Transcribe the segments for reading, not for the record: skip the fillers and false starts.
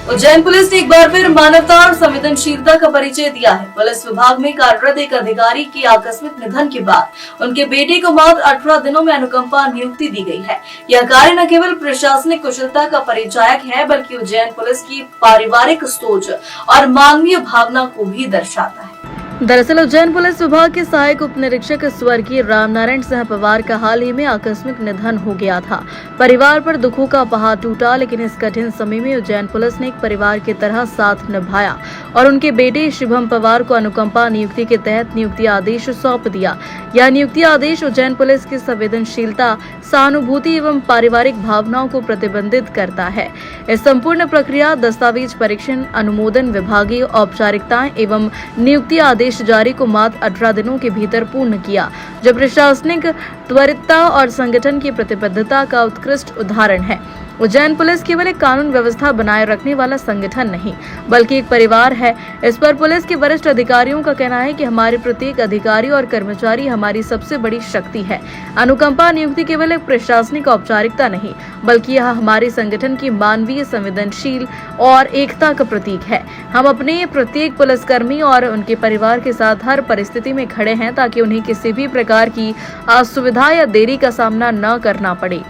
Ujjain police ने एक बार फिर मानवता और संवेदनशीलता का परिचय दिया है। पुलिस विभाग में कार्यरत एक अधिकारी की आकस्मिक निधन के बाद उनके बेटे को मात्र 18 दिनों में अनुकंपा नियुक्ति दी गई है। यह कार्य न केवल प्रशासनिक कुशलता का परिचायक है, बल्कि उज्जैन पुलिस की पारिवारिक सोच और मानवीय भावना को भी दर्शाता है। दरअसल उज्जैन पुलिस विभाग के सहायक उप निरीक्षक स्वर्गीय रामनारायण सिंह पवार का हाल ही में आकस्मिक निधन हो गया था। परिवार पर दुखों का पहाड़ टूटा, लेकिन इस कठिन समय में उज्जैन पुलिस ने एक परिवार की तरह साथ निभाया और उनके बेटे शुभम पवार को अनुकंपा नियुक्ति के तहत नियुक्ति आदेश सौंप दिया। यह नियुक्ति आदेश उज्जैन पुलिस की संवेदनशीलता, सहानुभूति एवं पारिवारिक भावनाओं को प्रतिबंधित करता है। इस संपूर्ण प्रक्रिया दस्तावेज परीक्षण, अनुमोदन, विभागीय औपचारिकताएं एवं नियुक्ति आदेश जारी को मात्र 18 दिनों के भीतर पूर्ण किया, जो प्रशासनिक त्वरितता और संगठन की प्रतिबद्धता का उत्कृष्ट उदाहरण है। उज्जैन पुलिस केवल एक कानून व्यवस्था बनाए रखने वाला संगठन नहीं, बल्कि एक परिवार है। इस पर पुलिस के वरिष्ठ अधिकारियों का कहना है कि हमारे प्रत्येक अधिकारी और कर्मचारी हमारी सबसे बड़ी शक्ति है। अनुकंपा नियुक्ति केवल एक प्रशासनिक औपचारिकता नहीं, बल्कि यह हमारे संगठन की मानवीय, संवेदनशील और एकता का प्रतीक है। हम अपने प्रत्येक पुलिसकर्मी और उनके परिवार के साथ हर परिस्थिति में खड़े हैं, ताकि उन्हें किसी भी प्रकार की असुविधा या देरी का सामना न करना पड़े।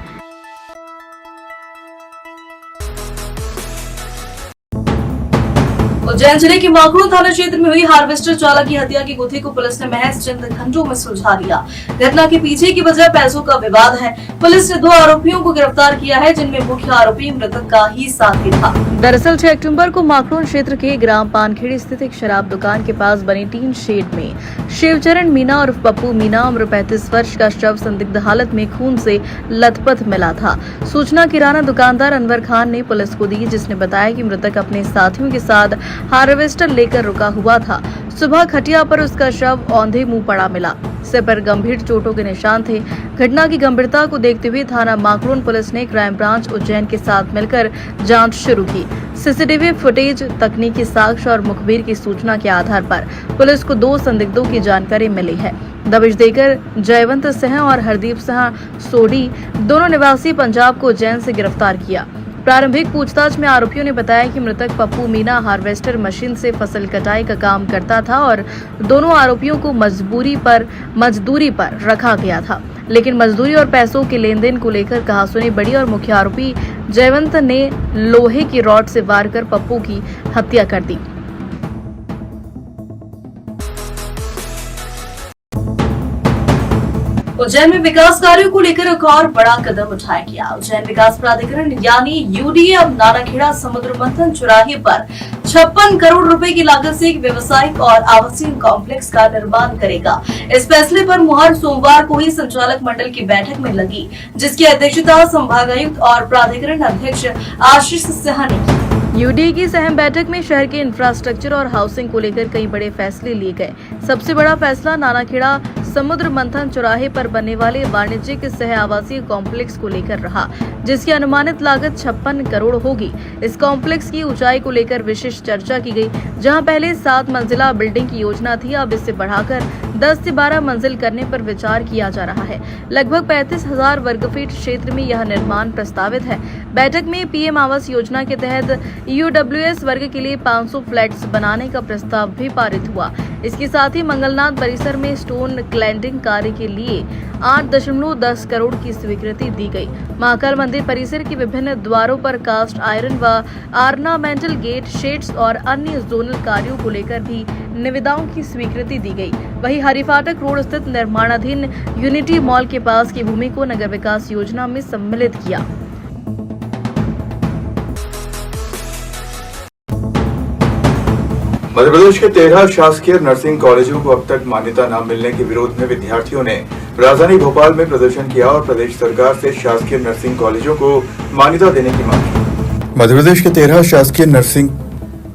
उज्जैन जिले के माखड़ू थाना क्षेत्र में हुई हार्वेस्टर चालक की हत्या की गुत्थी को पुलिस ने महज चंद घंटों में सुलझा दिया। घटना के पीछे की वजह पैसों का विवाद है। पुलिस ने 2 आरोपियों को गिरफ्तार किया है, जिनमें मुख्य आरोपी मृतक का ही साथी था। दरअसल 6 अक्टूबर को माखड़ू क्षेत्र के ग्राम पानखेड़ी स्थित एक शराब दुकान के पास बनी टीन शेड में शिवचरण मीना और पप्पू मीना उम्र 35 वर्ष का शव संदिग्ध हालत में खून से लथपथ मिला था। सूचना किराना दुकानदार अनवर खान ने पुलिस को दी, जिसने बताया कि मृतक अपने साथियों के साथ हार्वेस्टर लेकर रुका हुआ था। सुबह खटिया पर उसका शव औंधे मुंह पड़ा मिला। सिर पर गंभीर चोटों के निशान थे। घटना की गंभीरता को देखते हुए थाना माखड़ू पुलिस ने क्राइम ब्रांच उज्जैन के साथ मिलकर जांच शुरू की। सीसीटीवी फुटेज, तकनीकी साक्ष्य और मुखबिर की सूचना के आधार पर पुलिस को 2 संदिग्धों की जानकारी मिली है। दबिश देकर जयवंत सिंह और हरदीप सिंह सोडी, दोनों निवासी पंजाब को उज्जैन से गिरफ्तार किया। प्रारंभिक पूछताछ में आरोपियों ने बताया कि मृतक पप्पू मीना हार्वेस्टर मशीन से फसल कटाई का काम करता था और दोनों आरोपियों को मजदूरी पर रखा गया था, लेकिन मजदूरी और पैसों के लेन देन को लेकर कहासुनी बढ़ी और मुख्य आरोपी जयवंत ने लोहे की रॉड से वार कर पप्पू की हत्या कर दी। उज्जैन में विकास कार्यों को लेकर एक और बड़ा कदम उठाया गया। उज्जैन विकास प्राधिकरण यानी यूडीए अब नानाखेड़ा समुद्र मंथन चौराहे पर 56 करोड़ रुपए की लागत से एक व्यवसायिक और आवासीय कॉम्प्लेक्स का निर्माण करेगा। इस फैसले पर मुहर सोमवार को ही संचालक मंडल की बैठक में लगी, जिसकी अध्यक्षता संभागायुक्त और प्राधिकरण अध्यक्ष आशीष सिंह ने की। यूडीए की अहम बैठक में शहर के इंफ्रास्ट्रक्चर और हाउसिंग को लेकर कई बड़े फैसले लिए गए। सबसे बड़ा फैसला नानाखेड़ा समुद्र मंथन चौराहे पर बनने वाले वाणिज्यिक सह आवासीय कॉम्प्लेक्स को लेकर रहा, जिसकी अनुमानित लागत 56 करोड़ होगी। इस कॉम्प्लेक्स की ऊंचाई को लेकर विशेष चर्चा की गई। जहां पहले 7 मंजिला बिल्डिंग की योजना थी, अब इसे बढ़ाकर 10 से 12 मंजिल करने पर विचार किया जा रहा है। लगभग 35,000 वर्ग फीट क्षेत्र में यह निर्माण प्रस्तावित है। बैठक में पीएम आवास योजना के तहत ईओडब्ल्यूएस वर्ग के लिए 500 फ्लैट्स बनाने का प्रस्ताव भी पारित हुआ। इसके साथ ही मंगलनाथ परिसर में स्टोन क्लैडिंग कार्य के लिए 8.10 करोड़ की स्वीकृति दी गई। महाकाल मंदिर परिसर के विभिन्न द्वारों पर कास्ट आयरन व ऑर्नामेंटल गेट, शेड्स और अन्य जोनल कार्यों को लेकर भी निविदाओं की स्वीकृति दी गई। वहीं हरिफाटक रोड स्थित निर्माणाधीन यूनिटी मॉल के पास की भूमि को नगर विकास योजना में सम्मिलित किया। मध्य प्रदेश के 13 शासकीय नर्सिंग कॉलेजों को अब तक मान्यता न मिलने के विरोध में विद्यार्थियों ने राजधानी भोपाल में प्रदर्शन किया और प्रदेश सरकार से शासकीय नर्सिंग कॉलेजों को मान्यता देने की मांग की। मध्य प्रदेश के 13 शासकीय नर्सिंग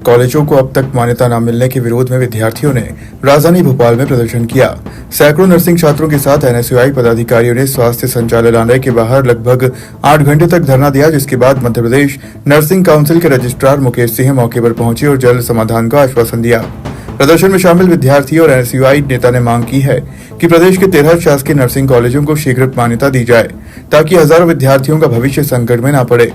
कॉलेजों को अब तक मान्यता न मिलने के विरोध में विद्यार्थियों ने राजधानी भोपाल में प्रदर्शन किया। सैकड़ों नर्सिंग छात्रों के साथ एनएसयूआई पदाधिकारियों ने स्वास्थ्य संचालनालय के बाहर लगभग 8 घंटे तक धरना दिया, जिसके बाद मध्य प्रदेश नर्सिंग काउंसिल के रजिस्ट्रार मुकेश सिंह मौके पर पहुंचे और जल्द समाधान का आश्वासन दिया। प्रदर्शन में शामिल विद्यार्थी और एनएसयूआई नेता ने मांग की है कि प्रदेश के 13 शासकीय नर्सिंग कॉलेजों को शीघ्र मान्यता दी जाए, ताकि हजारों विद्यार्थियों का भविष्य संकट में न पड़े।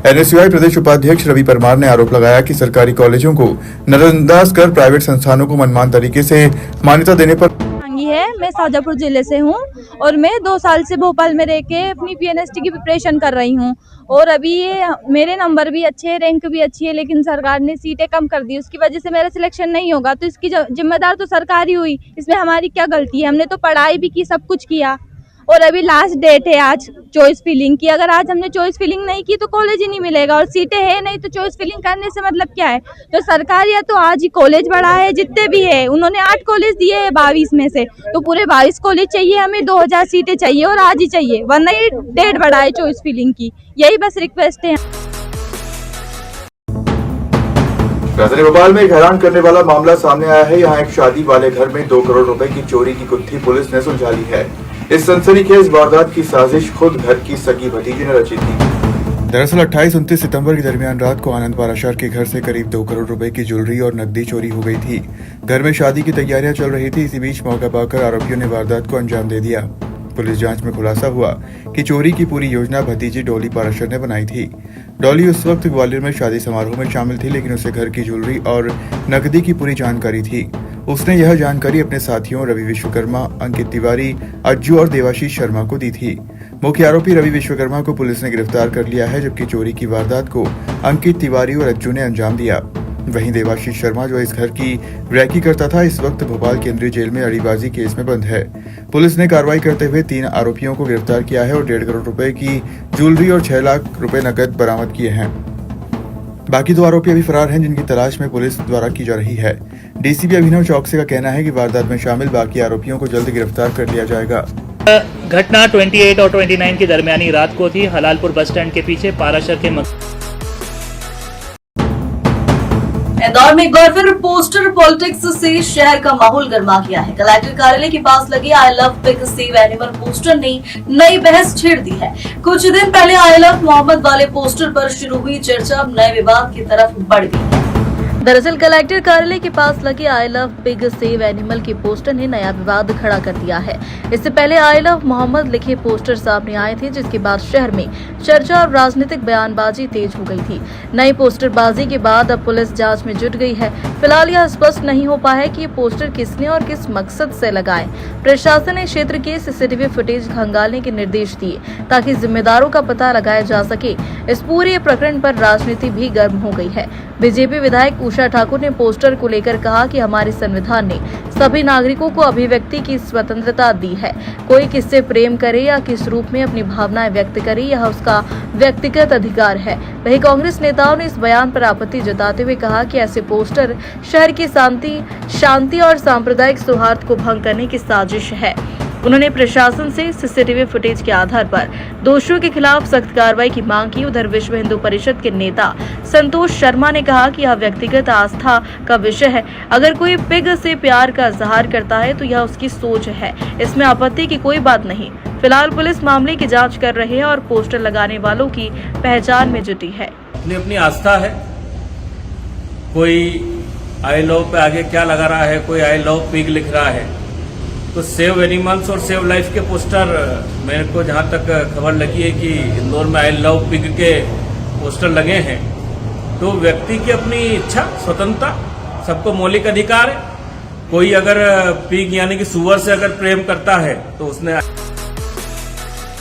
एनएसयूआई प्रदेश उपाध्यक्ष रवि परमार ने आरोप लगाया कि सरकारी कॉलेजों को नजरअंदाज कर प्राइवेट संस्थानों को मनमाने तरीके से मान्यता देने पर है। मैं शाजापुर जिले से हूँ और मैं 2 साल से भोपाल में रह के अपनी पीएनएसटी की प्रिपरेशन कर रही हूँ और अभी ये मेरे नंबर भी अच्छे हैं, रैंक भी अच्छी है, लेकिन सरकार ने सीटें कम कर दी, उसकी वजह से मेरा सिलेक्शन नहीं होगा। तो इसकी जिम्मेदार तो सरकार ही हुई, इसमें हमारी क्या गलती है? हमने तो पढ़ाई भी की, सब कुछ किया और अभी लास्ट डेट है आज चॉइस फिलिंग की। अगर आज हमने चॉइस फिलिंग नहीं की तो कॉलेज ही नहीं मिलेगा और सीटें है नहीं, तो चॉइस फिलिंग करने से मतलब क्या है? तो सरकार या तो आज ही कॉलेज बढ़ा है, जितने भी है उन्होंने 8 कॉलेज दिए हैं 22 में से, तो पूरे 22 कॉलेज चाहिए हमें, 2000 सीटें चाहिए और आज ही चाहिए, वरना ये डेट बढ़ा है चॉइस फिलिंग की। यही बस रिक्वेस्ट है। राजधानी भोपाल में एक हैरान करने वाला मामला सामने आया है। यहाँ एक शादी वाले घर में 2 करोड़ रुपए की चोरी की गुत्थी पुलिस ने सुलझा ली है। इस सनसनीखेज वारदात की साजिश खुद घर की सगी भतीजी ने रची थी। दरअसल 28-29 सितंबर के दरमियान रात को आनंदपारा शहर के घर से करीब 2 करोड़ रुपए की ज्वेलरी और नकदी चोरी हो गई थी। घर में शादी की तैयारियां चल रही थी। इसी बीच मौका पाकर आरोपियों ने वारदात को अंजाम दे दिया। पुलिस जांच में खुलासा हुआ कि चोरी की पूरी योजना भतीजी डॉली पाराशर ने बनाई थी। डॉली उस वक्त ग्वालियर में शादी समारोह में शामिल थी, लेकिन उसे घर की ज्वेलरी और नकदी की पूरी जानकारी थी। उसने यह जानकारी अपने साथियों रवि विश्वकर्मा, अंकित तिवारी, अज्जू और देवाशीष शर्मा को दी थी। मुख्य आरोपी रवि विश्वकर्मा को पुलिस ने गिरफ्तार कर लिया है, जबकि चोरी की वारदात को अंकित तिवारी और अज्जू ने अंजाम दिया। वहीं देवाशीष शर्मा, जो इस घर की रैकी करता था, इस वक्त भोपाल केंद्रीय जेल में अड़ीबाजी केस में बंद है। पुलिस ने कार्रवाई करते हुए 3 आरोपियों को गिरफ्तार किया है और 1.5 करोड़ रुपए की ज्वेलरी और 6 लाख रुपए नकद बरामद किए हैं। बाकी 2 आरोपी अभी फरार हैं, जिनकी तलाश में पुलिस द्वारा की जा रही है। डीसीपी अभिनव चौकसे का कहना है कि वारदात में शामिल बाकी आरोपियों को जल्द गिरफ्तार कर लिया जाएगा। घटना 28 और 29 की दरमियानी रात को थी। हलालपुर बस स्टैंड के पीछे पाराशर के इंदौर में एक बार फिर पोस्टर पॉलिटिक्स से शहर का माहौल गर्मा गया है। कलेक्टर कार्यालय के पास लगे I love pig save animal poster ने नई बहस छेड़ दी है। कुछ दिन पहले आई लव मोहम्मद वाले पोस्टर पर शुरू हुई चर्चा अब नए विवाद की तरफ बढ़ गई है। दरअसल कलेक्टर कार्यालय के पास लगे I love pig save animal के पोस्टर ने नया विवाद खड़ा कर दिया है। इससे पहले आई लव मोहम्मद लिखे पोस्टर सामने आए थे, जिसके बाद शहर में चर्चा और राजनीतिक बयानबाजी तेज हो गई थी। नई पोस्टरबाजी के बाद अब पुलिस जांच में जुट गई है। फिलहाल यह स्पष्ट नहीं हो पाया कि ये पोस्टर किसने और किस मकसद से लगाए। प्रशासन ने क्षेत्र के सीसीटीवी फुटेज खंगालने के निर्देश दिए ताकि जिम्मेदारों का पता लगाया जा सके। इस पूरे प्रकरण पर राजनीति भी गर्म हो गई है। बीजेपी विधायक उषा ठाकुर ने पोस्टर को लेकर कहा कि हमारे संविधान ने सभी नागरिकों को अभिव्यक्ति की स्वतंत्रता दी है। कोई किससे प्रेम करे या किस रूप में अपनी भावनाएं व्यक्त करे, यह उसका व्यक्तिगत अधिकार है। वहीं कांग्रेस नेताओं ने इस बयान पर आपत्ति जताते हुए कहा कि ऐसे पोस्टर शहर की शांति और सांप्रदायिक सौहार्द को भंग करने की साजिश है। उन्होंने प्रशासन से सीसीटीवी फुटेज के आधार पर दोषियों के खिलाफ सख्त कार्रवाई की मांग की। उधर विश्व हिंदू परिषद के नेता संतोष शर्मा ने कहा कि यह व्यक्तिगत आस्था का विषय है। अगर कोई पिग से प्यार का इजहार करता है तो यह उसकी सोच है, इसमें आपत्ति की कोई बात नहीं। फिलहाल पुलिस मामले की जांच कर रही है और पोस्टर लगाने वालों की पहचान में जुटी है। अपनी आस्था है। कोई आई लव पे आगे क्या लगा रहा है, कोई आई लव पिग लिख रहा है, तो सेव एनिमल्स और सेव लाइफ के पोस्टर, मेरे को जहाँ तक खबर लगी है कि इंदौर में आई लव पिग के पोस्टर लगे हैं। तो व्यक्ति की अपनी इच्छा, स्वतंत्रता, सबको मौलिक अधिकार है। कोई अगर पिग यानी कि सुअर से अगर प्रेम करता है तो उसने